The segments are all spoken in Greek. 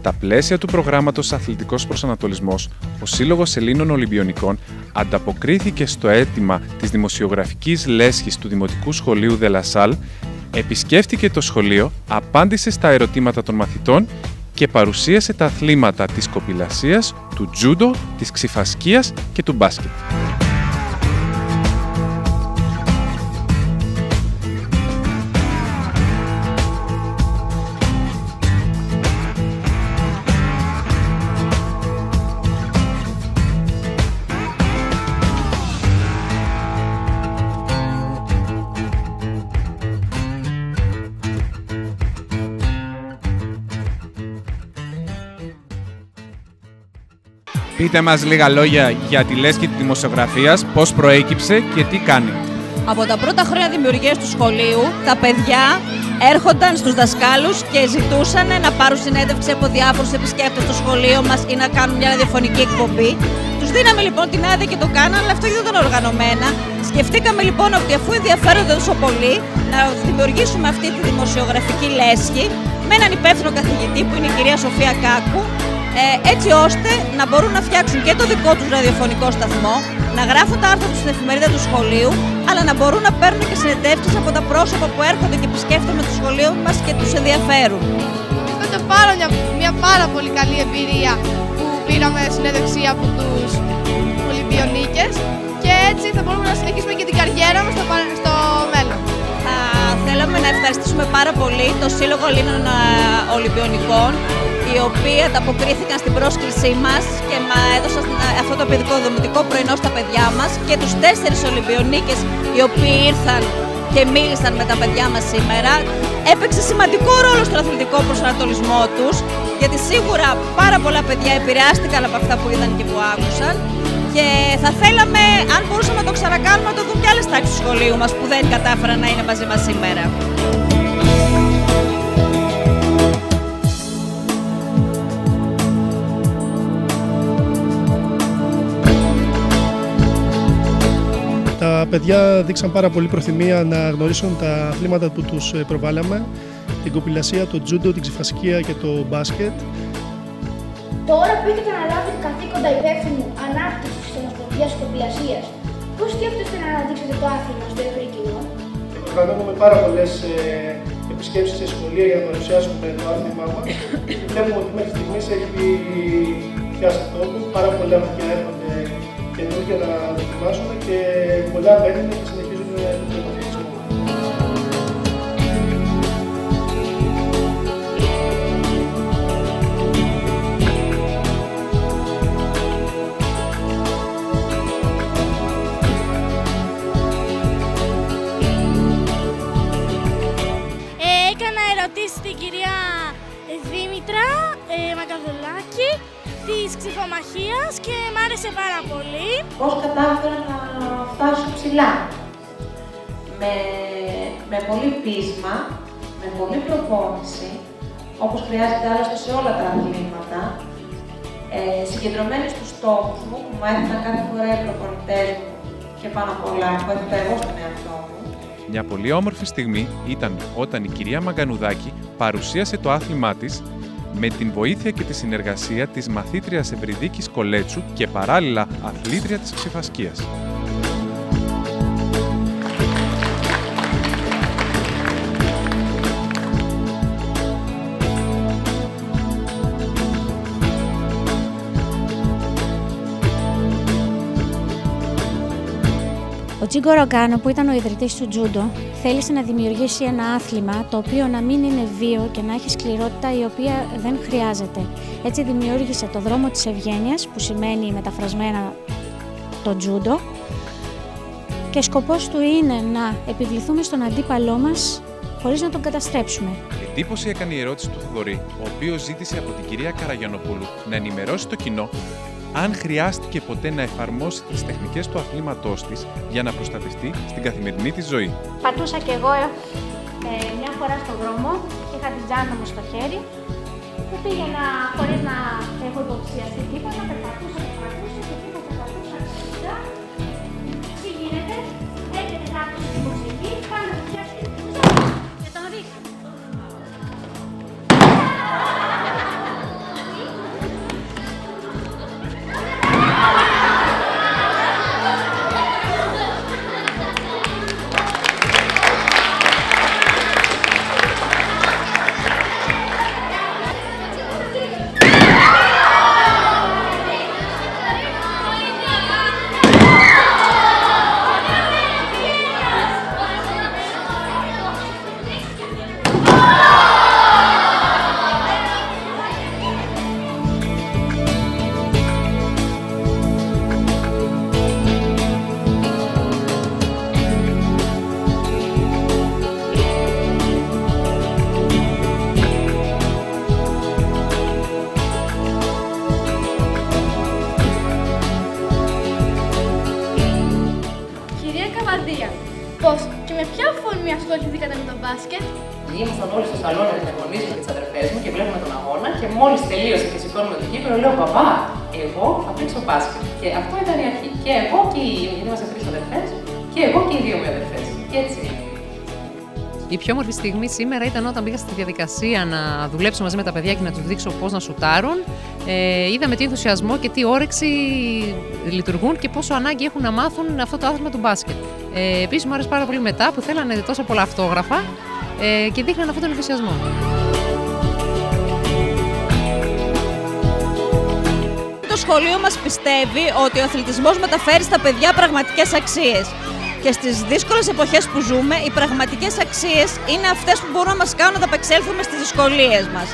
Στα πλαίσια του προγράμματος Αθλητικός Προσανατολισμός, ο Σύλλογος Ελλήνων Ολυμπιονικών ανταποκρίθηκε στο αίτημα της δημοσιογραφικής λέσχης του Δημοτικού Σχολείου Δελασάλ, επισκέφτηκε το σχολείο, απάντησε στα ερωτήματα των μαθητών και παρουσίασε τα αθλήματα της κοπηλασίας, του τζούντο, της ξιφασκίας και του μπάσκετ. Πείτε μας λίγα λόγια για τη λέσχη της δημοσιογραφίας, πώς προέκυψε και τι κάνει. Από τα πρώτα χρόνια δημιουργίας του σχολείου, τα παιδιά έρχονταν στους δασκάλους και ζητούσαν να πάρουν συνέντευξη από διάφορους επισκέπτες στο σχολείο μας ή να κάνουν μια ραδιοφωνική εκπομπή. Τους δίναμε λοιπόν την άδεια και το κάνανε, αλλά αυτό δεν ήταν οργανωμένα. Σκεφτήκαμε λοιπόν ότι αφού ενδιαφέρονται τόσο πολύ, να δημιουργήσουμε αυτή τη δημοσιογραφική λέσχη με έναν υπεύθυνο καθηγητή που είναι η κυρία Σοφία Κάκου, έτσι ώστε να μπορούν να φτιάξουν και το δικό τους ραδιοφωνικό σταθμό, να γράφουν τα άρθρα τους στην εφημερίδα του σχολείου, αλλά να μπορούν να παίρνουν και συνεντεύξεις από τα πρόσωπα που έρχονται και επισκέφτονται το σχολείο μας και τους ενδιαφέρουν. Ήταν μια πάρα πολύ καλή εμπειρία που πήραμε συνέντευξη από τους Ολυμπιονίκες και έτσι θα μπορούμε να συνεχίσουμε και την καριέρα μας στο μέλλον. Θέλαμε να ευχαριστήσουμε πάρα πολύ το Σύλλογο Ελλήνων Ολυμπιονικών, οι οποίοι ανταποκρίθηκαν στην πρόσκλησή μας και έδωσαν αυτό το επιδικοδομητικό πρωινό στα παιδιά μας και τους 4 Ολυμπιονίκες οι οποίοι ήρθαν και μίλησαν με τα παιδιά μας σήμερα. Έπαιξε σημαντικό ρόλο στον αθλητικό προσανατολισμό τους, γιατί σίγουρα πάρα πολλά παιδιά επηρεάστηκαν από αυτά που είδαν και που άκουσαν και θα θέλαμε, αν μπορούσαμε να το ξανακάνουμε, να το δουν και άλλες τάξεις του σχολείου μας που δεν κατάφεραν να είναι μαζί μας σήμερα. Τα παιδιά δείξαν πάρα πολύ προθυμία να γνωρίσουν τα αθλήματα που τους προβάλαμε, την κοπηλασία, το τζούντο, την ξιφασκία και το μπάσκετ. Τώρα που έχετε αναλάβει καθήκοντα υπεύθυνου ανάπτυξης της ομοσπονδίας κοπηλασίας, πώς σκέφτεστε να αναδείξετε το άθλημα στο ευρύ κοινό? Οργανώνουμε πάρα πολλές επισκέψεις σε σχολεία για να παρουσιάσουμε το άθλημά μας. Βλέπουμε ότι μέχρι στιγμής έχει πιάσει τόπο, πάρα πολλά παιδιά έρχονται καινούργια να δοκιμάσουμε και πολλά μένουν και συνεχίζουν τον αθλητισμό. Έκανα ερωτήσεις στην κυρία Δήμητρα Μακαδουλάκη της ξιφομαχίας και μ' άρεσε πάρα πολύ. Πώς κατάφερα να φτάσω ψηλά. Με πολύ πείσμα, με πολύ προπόνηση, όπως χρειάζεται άλλωστε σε όλα τα αθλήματα, συγκεντρωμένη στους στόχους μου που μου έδιναν κάθε φορά οι προπονητές μου και πάνω απ' όλα που έθετα εγώ στον εαυτό μου. Μια πολύ όμορφη στιγμή ήταν όταν η κυρία Μαγκανουδάκη παρουσίασε το άθλημά της με την βοήθεια και τη συνεργασία της μαθήτριας Ευρυδίκης Κολέτσου και παράλληλα αθλήτρια της ξιφασκίας. Ο Τζίγκο Ρογκάνο, που ήταν ο ιδρυτής του τζούντο, θέλησε να δημιουργήσει ένα άθλημα το οποίο να μην είναι βίο και να έχει σκληρότητα η οποία δεν χρειάζεται. Έτσι δημιούργησε το δρόμο της ευγένειας, που σημαίνει μεταφρασμένα το τζούντο, και σκοπός του είναι να επιβληθούμε στον αντίπαλό μας χωρίς να τον καταστρέψουμε. Εντύπωση έκανε η ερώτηση του Θοδωρή, ο οποίος ζήτησε από την κυρία Καραγιανοπούλου να ενημερώσει το κοινό αν χρειάστηκε ποτέ να εφαρμόσει τις τεχνικές του αθλήματός της για να προστατευτεί στην καθημερινή της ζωή. Πατούσα κι εγώ μια φορά στον δρόμο και είχα την τσάντα μου στο χέρι και πήγαινα χωρίς να έχω υποψιαστεί τίποτα, περπατούσα και πήγα περπατούσα. Τι γίνεται, έρχεται κάποιος στην μουσική, κάνω το πιάσει και τον ρίχνω. Ήμασταν όλοι στο σαλόνι με τα γονείς μου και τις αδερφές μου και βλέπουμε τον αγώνα και μόλις τελείωσε και σηκώνουμε το κύπελο, λέω «Παπά, εγώ θα παίξω μπάσκετ». Και αυτό ήταν η αρχή. Και εγώ και γιατί είμαστε 3 αδερφές, και εγώ και οι 2 μου αδερφές. Και έτσι. Η πιο όμορφη στιγμή σήμερα ήταν όταν πήγα στη διαδικασία να δουλέψω μαζί με τα παιδιά και να τους δείξω πώς να σουτάρουν. Είδαμε τι ενθουσιασμό και τι όρεξη λειτουργούν και πόσο ανάγκη έχουν να μάθουν αυτό το άθλημα του μπάσκετ. Επίσης μου άρεσε πάρα πολύ μετά που θέλανε τόσο πολλά αυτόγραφα και δείχναν αυτόν τον ενθουσιασμό. Το σχολείο μας πιστεύει ότι ο αθλητισμός μεταφέρει στα παιδιά πραγματικές αξίες. Και στις δύσκολες εποχές που ζούμε, οι πραγματικές αξίες είναι αυτές που μπορούν να μας κάνουν να ταπεξέλθουμε στις δυσκολίες μας.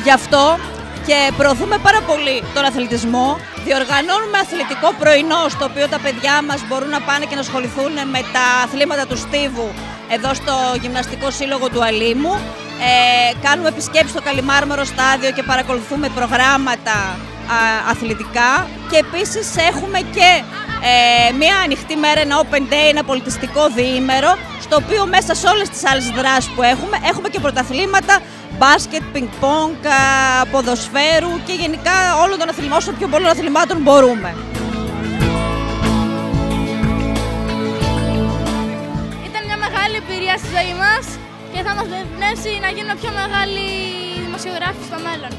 Γι' αυτό και προωθούμε πάρα πολύ τον αθλητισμό. Διοργανώνουμε αθλητικό πρωινό, στο οποίο τα παιδιά μας μπορούν να πάνε και να ασχοληθούν με τα αθλήματα του Στίβου εδώ στο Γυμναστικό Σύλλογο του Αλήμου. Κάνουμε επισκέψεις στο Καλιμάρμαρο στάδιο και παρακολουθούμε προγράμματα αθλητικά. Και επίσης έχουμε και μία ανοιχτή μέρα, ένα open day, ένα πολιτιστικό διήμερο, στο οποίο μέσα σε όλες τις άλλες δράσεις που έχουμε και πρωταθλήματα μπάσκετ, πινκ-πονγκ, ποδοσφαίρου και γενικά όλων των αθλημάτων, όσο πιο πολλών αθλημάτων μπορούμε. Ήταν μια μεγάλη εμπειρία στη ζωή μας και θα μας εμπνεύσει να γίνουμε πιο μεγάλοι δημοσιογράφοι στο μέλλον.